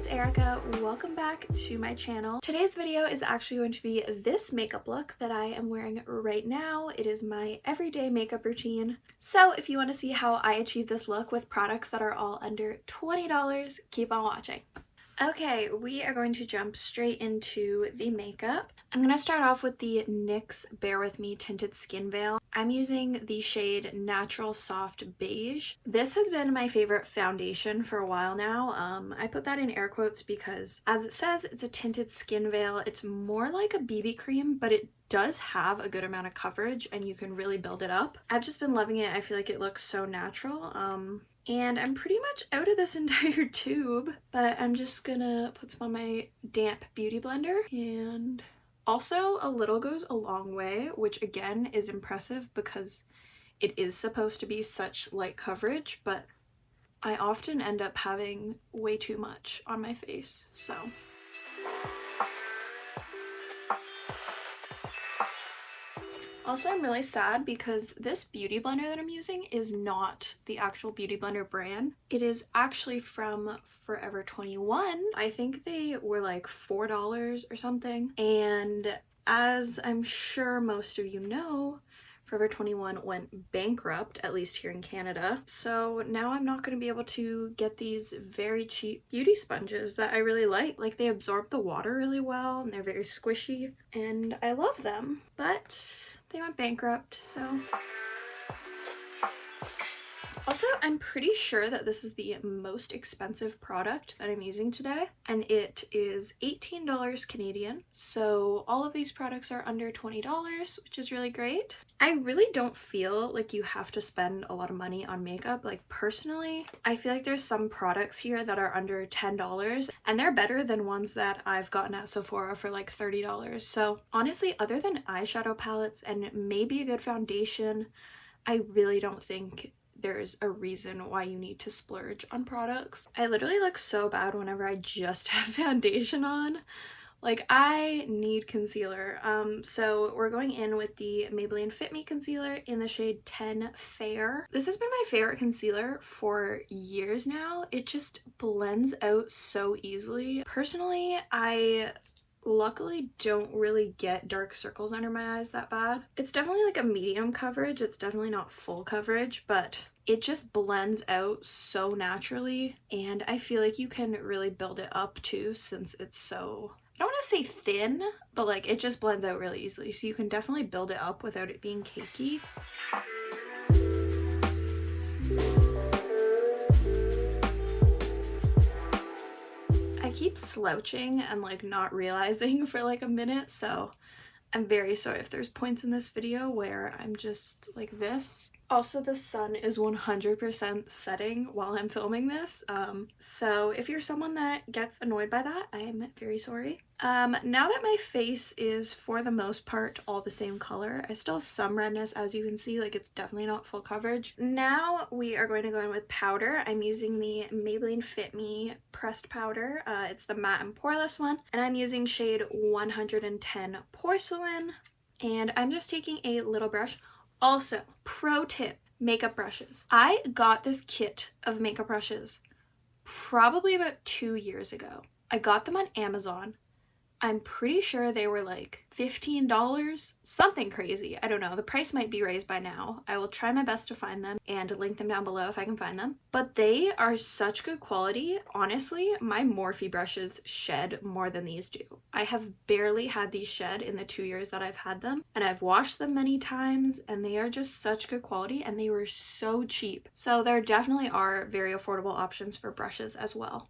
it's Erica. Welcome back to my channel. Today's video is actually going to be this makeup look that I am wearing right now. It is my everyday makeup routine. So if you want to see how I achieve this look with products that are all under $20, keep on watching. Okay, we are going to jump straight into the makeup. I'm going to start off with the NYX Bear With Me Tinted Skin Veil. I'm using the shade Natural Soft Beige. This has been my favorite foundation for a while now. I put that in air quotes because, as it says, it's a tinted skin veil. It's more like a BB cream, but it does have a good amount of coverage and you can really build it up. I've just been loving it. I feel like it looks so natural. And I'm pretty much out of this entire tube, but I'm just gonna put some on my damp beauty blender. And also, a little goes a long way, which again is impressive because it is supposed to be such light coverage, but I often end up having way too much on my face, so. Also, I'm really sad because this beauty blender that I'm using is not the actual beauty blender brand. It is actually from Forever 21. I think they were like $4 or something. And as I'm sure most of you know, Forever 21 went bankrupt, at least here in Canada. So now I'm not going to be able to get these very cheap beauty sponges that I really like. Like, they absorb the water really well and they're very squishy and I love them. But they went bankrupt, so. Also, I'm pretty sure that this is the most expensive product that I'm using today, and it is $18 Canadian. So all of these products are under $20, which is really great. I really don't feel like you have to spend a lot of money on makeup. Like, personally, I feel like there's some products here that are under $10 and they're better than ones that I've gotten at Sephora for like $30. So honestly, other than eyeshadow palettes and maybe a good foundation, I really don't think there's a reason why you need to splurge on products. I literally look so bad whenever I just have foundation on. Like, I need concealer. So we're going in with the Maybelline Fit Me concealer in the shade 10 Fair. This has been my favorite concealer for years now. It just blends out so easily. Personally, I luckily don't really get dark circles under my eyes that bad. It's definitely like a medium coverage. It's definitely not full coverage, but it just blends out so naturally. And I feel like you can really build it up too, since it's so, I don't want to say thin, but like it just blends out really easily. So you can definitely build it up without it being cakey. I keep slouching and like not realizing for like a minute, so I'm very sorry if there's points in this video where I'm just like this. Also, the sun is 100% setting while I'm filming this, so if you're someone that gets annoyed by that, I am very sorry. Now that my face is for the most part all the same color, I still have some redness, as you can see, like it's definitely not full coverage. Now we are going to go in with powder. I'm using the Maybelline Fit Me pressed powder. It's the matte and poreless one, and I'm using shade 110 Porcelain, and I'm just taking a little brush. Also, pro tip, makeup brushes. I got this kit of makeup brushes probably about 2 years ago. I got them on Amazon. I'm pretty sure they were like $15, something crazy. I don't know. The price might be raised by now. I will try my best to find them and link them down below if I can find them. But they are such good quality. Honestly, my Morphe brushes shed more than these do. I have barely had these shed in the 2 years that I've had them, and I've washed them many times, and they are just such good quality, and they were so cheap. So there definitely are very affordable options for brushes as well.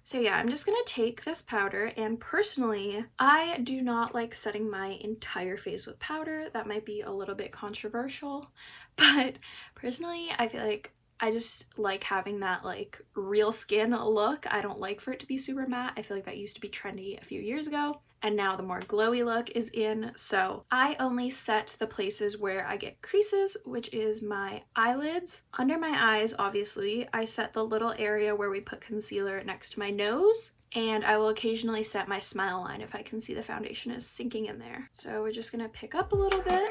So yeah, I'm just gonna take this powder, and personally, I do not like setting my entire face with powder. That might be a little bit controversial, but personally, I feel like I just like having that like real skin look. I don't like for it to be super matte. I feel like that used to be trendy a few years ago, and now the more glowy look is in. So I only set the places where I get creases, which is my eyelids. Under my eyes, obviously, I set the little area where we put concealer next to my nose, and I will occasionally set my smile line if I can see the foundation is sinking in there. So we're just gonna pick up a little bit.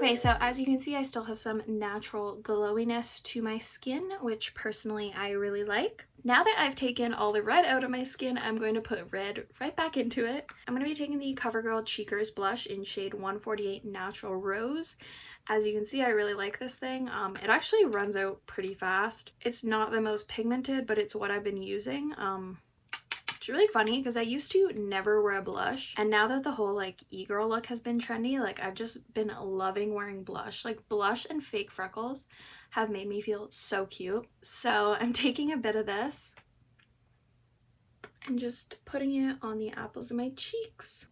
Okay, so as you can see, I still have some natural glowiness to my skin, which personally I really like. Now that I've taken all the red out of my skin, I'm going to put red right back into it. I'm going to be taking the CoverGirl Cheekers blush in shade 148 Natural Rose. As you can see, I really like this thing. It actually runs out pretty fast. It's not the most pigmented, but it's what I've been using. It's really funny because I used to never wear a blush, and now that the whole like e-girl look has been trendy, like I've just been loving wearing blush. Like blush and fake freckles have made me feel so cute. So I'm taking a bit of this and just putting it on the apples of my cheeks.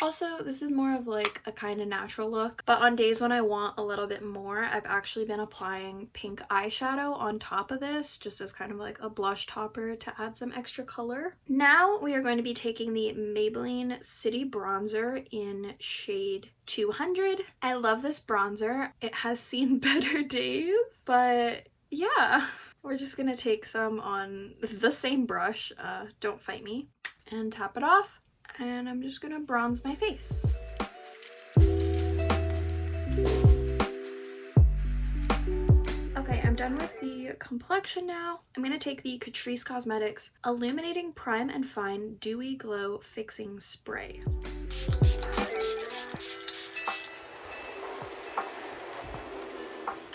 Also, this is more of like a kind of natural look, but on days when I want a little bit more, I've actually been applying pink eyeshadow on top of this, just as kind of like a blush topper to add some extra color. Now we are going to be taking the Maybelline City Bronzer in shade 200. I love this bronzer. It has seen better days, but yeah. We're just gonna take some on the same brush, don't fight me, and tap it off. And I'm just gonna bronze my face. Okay, I'm done with the complexion now. I'm gonna take the Catrice Cosmetics Illuminating Prime and Fine Dewy Glow Fixing Spray.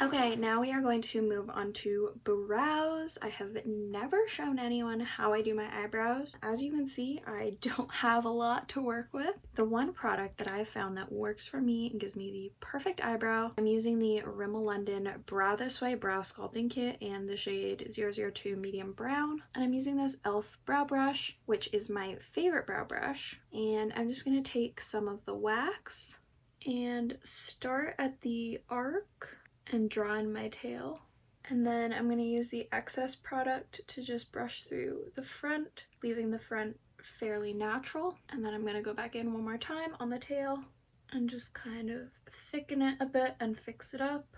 Okay, now we are going to move on to brows. I have never shown anyone how I do my eyebrows. As you can see, I don't have a lot to work with. The one product that I found that works for me and gives me the perfect eyebrow, I'm using the Rimmel London Brow This Way Brow Sculpting Kit in the shade 002 Medium Brown. And I'm using this e.l.f. brow brush, which is my favorite brow brush. And I'm just going to take some of the wax and start at the arc and draw in my tail, and then I'm going to use the excess product to just brush through the front, leaving the front fairly natural, and then I'm going to go back in one more time on the tail and just kind of thicken it a bit and fix it up.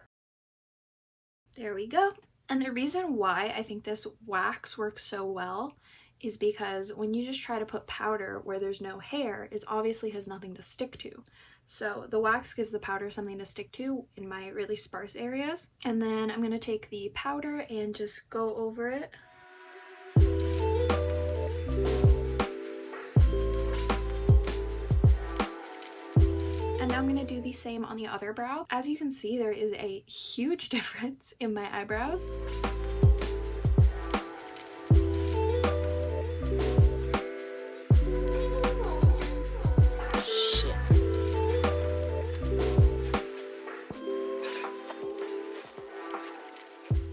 There we go. And the reason why I think this wax works so well is because when you just try to put powder where there's no hair, it obviously has nothing to stick to. So the wax gives the powder something to stick to in my really sparse areas. And then I'm going to take the powder and just go over it. And now I'm going to do the same on the other brow. As you can see, there is a huge difference in my eyebrows.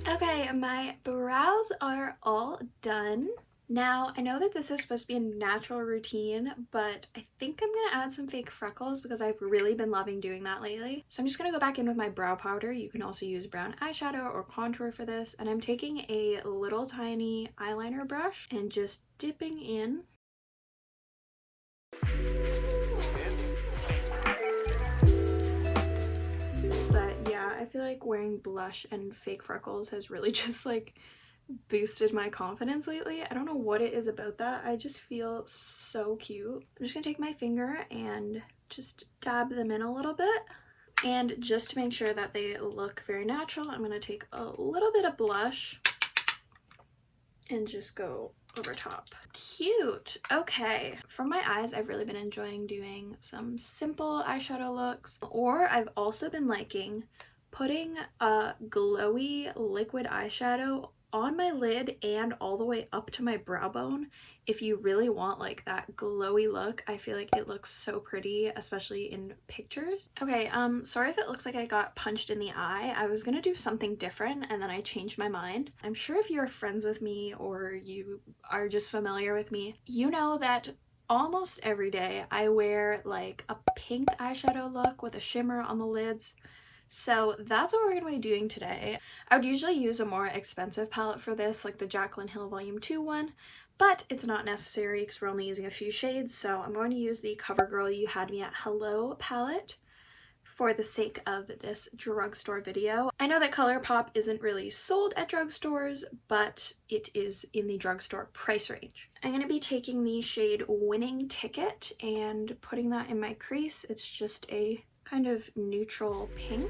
Okay, my brows are all done. Now, I know that this is supposed to be a natural routine, but I think I'm going to add some fake freckles because I've really been loving doing that lately. So I'm just going to go back in with my brow powder. You can also use brown eyeshadow or contour for this. And I'm taking a little tiny eyeliner brush and just dipping in. But yeah, I feel like wearing blush and fake freckles has really just like boosted my confidence lately. I don't know what it is about that. I just feel so cute. I'm just gonna take my finger and just dab them in a little bit. And just to make sure that they look very natural, I'm gonna take a little bit of blush and just go over top. Cute. Okay, for my eyes, I've really been enjoying doing some simple eyeshadow looks, or I've also been liking putting a glowy liquid eyeshadow on my lid and all the way up to my brow bone. If you really want like that glowy look, I feel like it looks so pretty, especially in pictures. Okay, sorry if it looks like I got punched in the eye. I was gonna do something different and then I changed my mind. I'm sure if you're friends with me or you are just familiar with me, you know that almost every day I wear like a pink eyeshadow look with a shimmer on the lids. So that's what we're going to be doing today. I would usually use a more expensive palette for this, like the Jaclyn Hill Volume 2 one, but it's not necessary because we're only using a few shades. So I'm going to use the CoverGirl You Had Me at Hello palette for the sake of this drugstore video. I know that ColourPop isn't really sold at drugstores, but it is in the drugstore price range. I'm going to be taking the shade Winning Ticket and putting that in my crease. It's just a kind of neutral pink.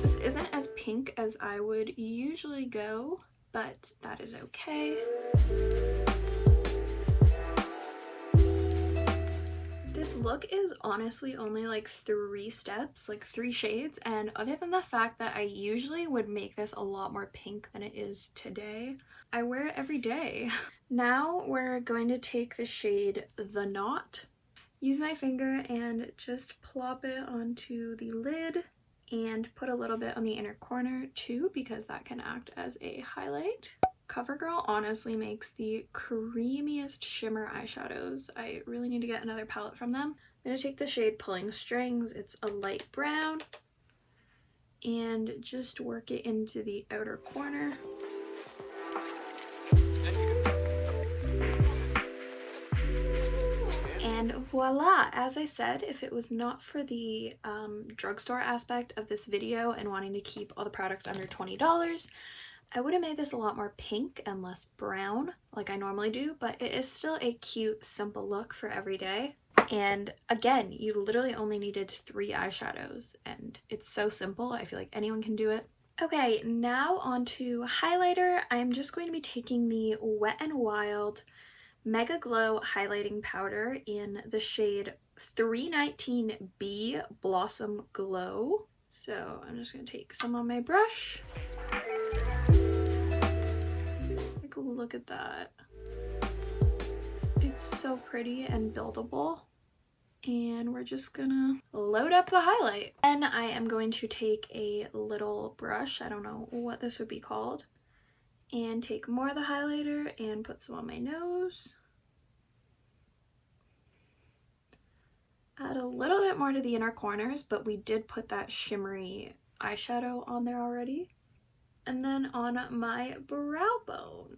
This isn't as pink as I would usually go, but that is okay. This look is honestly only like 3 steps, like 3 shades, and other than the fact that I usually would make this a lot more pink than it is today, I wear it every day. Now we're going to take the shade The Knot, use my finger and just plop it onto the lid and put a little bit on the inner corner too, because that can act as a highlight. Covergirl honestly makes the creamiest shimmer eyeshadows. I really need to get another palette from them. I'm going to take the shade Pulling Strings. It's a light brown, and just work it into the outer corner. And voila! As I said, if it was not for the drugstore aspect of this video and wanting to keep all the products under $20, I would have made this a lot more pink and less brown like I normally do, but it is still a cute, simple look for every day. And again, you literally only needed 3 eyeshadows, and it's so simple. I feel like anyone can do it. Okay, now onto highlighter. I'm just going to be taking the Wet n Wild MegaGlo highlighting powder in the shade 319B Blossom Glow. So I'm just going to take some on my brush. Like, look at that. It's so pretty and buildable. And we're just gonna load up the highlight. Then I am going to take a little brush, I don't know what this would be called, and take more of the highlighter and put some on my nose. Add a little bit more to the inner corners, but we did put that shimmery eyeshadow on there already. And then on my brow bone.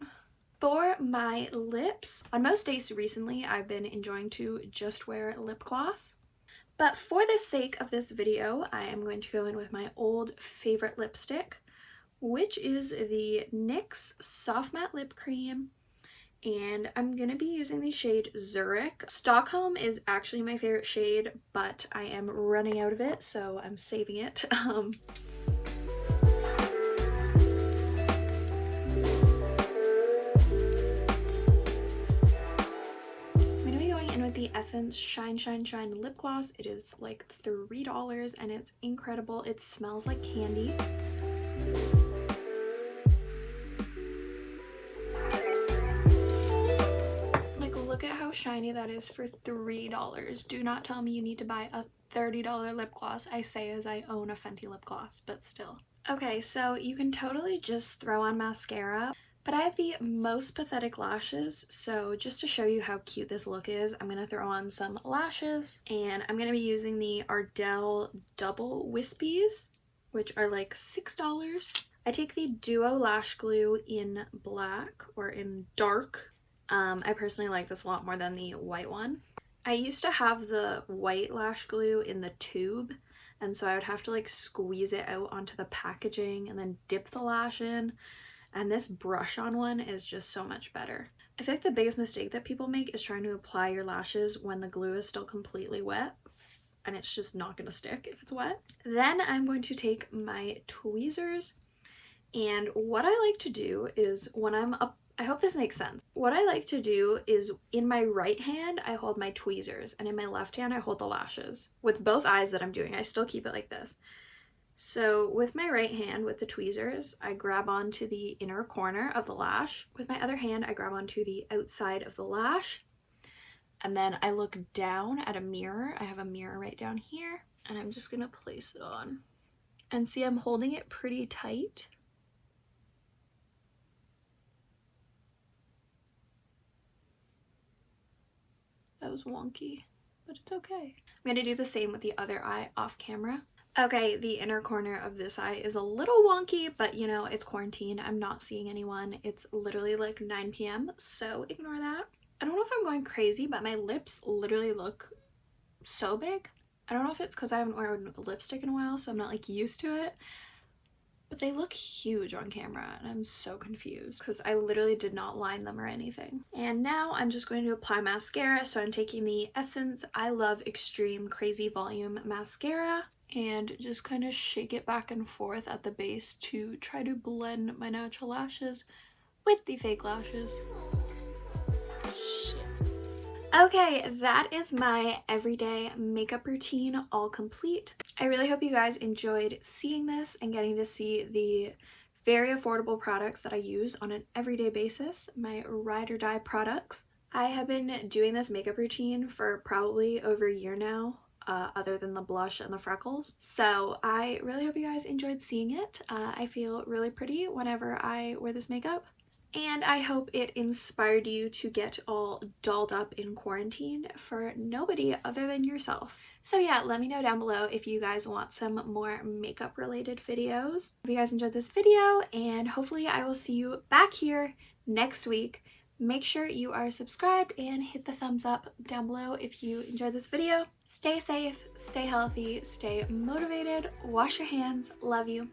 For my lips, on most days recently, I've been enjoying to just wear lip gloss. But for the sake of this video, I am going to go in with my old favorite lipstick, which is the NYX Soft Matte Lip Cream. And I'm going to be using the shade Zurich. Stockholm is actually my favorite shade, but I am running out of it, so I'm saving it. The Essence Shine Shine Shine lip gloss. It is like $3 and it's incredible. It smells like candy. Like, look at how shiny that is for $3. Do not tell me you need to buy a $30 lip gloss. I say as I own a Fenty lip gloss, but still. Okay, so you can totally just throw on mascara. But I have the most pathetic lashes, so just to show you how cute this look is, I'm going to throw on some lashes, and I'm going to be using the Ardell Double Wispies, which are like $6. I take the Duo Lash Glue in black, or in dark. I personally like this a lot more than the white one. I used to have the white lash glue in the tube, and so I would have to like squeeze it out onto the packaging and then dip the lash in. And this brush on one is just so much better. I feel like the biggest mistake that people make is trying to apply your lashes when the glue is still completely wet, and it's just not going to stick if it's wet. Then I'm going to take my tweezers, and what I like to do is when I'm up, I hope this makes sense. What I like to do is in my right hand, I hold my tweezers, and in my left hand, I hold the lashes. With both eyes that I'm doing, I still keep it like this. So with my right hand, with the tweezers, I grab onto the inner corner of the lash. With my other hand, I grab onto the outside of the lash. And then I look down at a mirror. I have a mirror right down here. And I'm just gonna place it on. And see, I'm holding it pretty tight. That was wonky, but it's okay. I'm gonna do the same with the other eye off camera. Okay, the inner corner of this eye is a little wonky, but you know, it's quarantine. I'm not seeing anyone. It's literally like 9 p.m, so ignore that. I don't know if I'm going crazy, but my lips literally look so big. I don't know if it's because I haven't worn lipstick in a while, so I'm not like used to it. But they look huge on camera and I'm so confused because I literally did not line them or anything. And now I'm just going to apply mascara. So I'm taking the Essence I Love Extreme Crazy Volume Mascara and just kind of shake it back and forth at the base to try to blend my natural lashes with the fake lashes. Okay, that is my everyday makeup routine all complete. I really hope you guys enjoyed seeing this and getting to see the very affordable products that I use on an everyday basis, my ride or die products. I have been doing this makeup routine for probably over a year now, other than the blush and the freckles. So I really hope you guys enjoyed seeing it. I feel really pretty whenever I wear this makeup. And I hope it inspired you to get all dolled up in quarantine for nobody other than yourself. So yeah, let me know down below if you guys want some more makeup related videos. If you guys enjoyed this video, and hopefully I will see you back here next week. Make sure you are subscribed and hit the thumbs up down below if you enjoyed this video. Stay safe, stay healthy, stay motivated, wash your hands, love you.